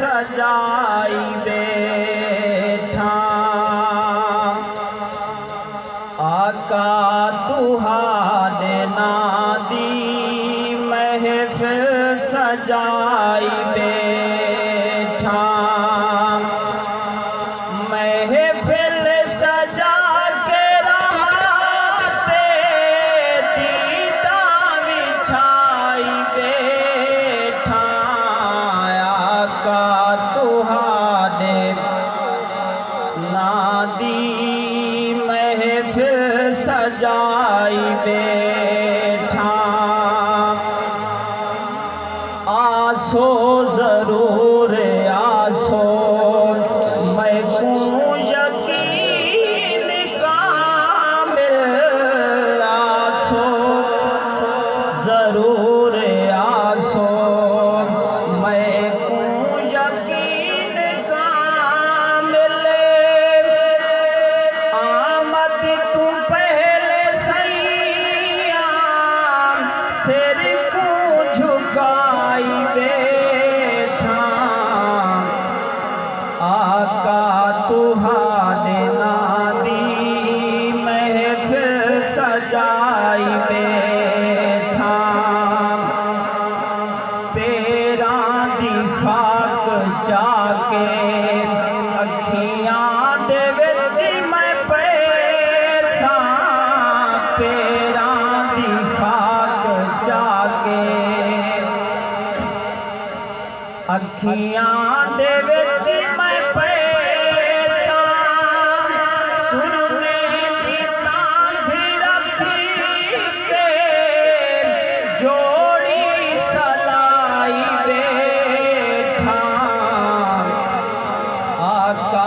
सजाई बैठा। आका तुहाने नादी महफिल सजाई बैठा। महफिल सजा के रहते दीदा बिछाई बैठा। आका तुहाने नादी महफिल सजाई बैठा। आसो जरूर आसो मैं को यकीन कामिल। आसो जरूर आसो मैं को यकीन कामिल। आमद तू पहले सैया सिर को झुकाई बैठा। आका तुहाने नादी महफिल सजाई बैठा। पेरा दी खाक जाके अखियां दे विच मैं पैसा। पेरा दी खाक जाके अखियां दे विच मैं पैसा। सुरमे दी तांघ रखी के जोड़ी सलाई बैठा। आका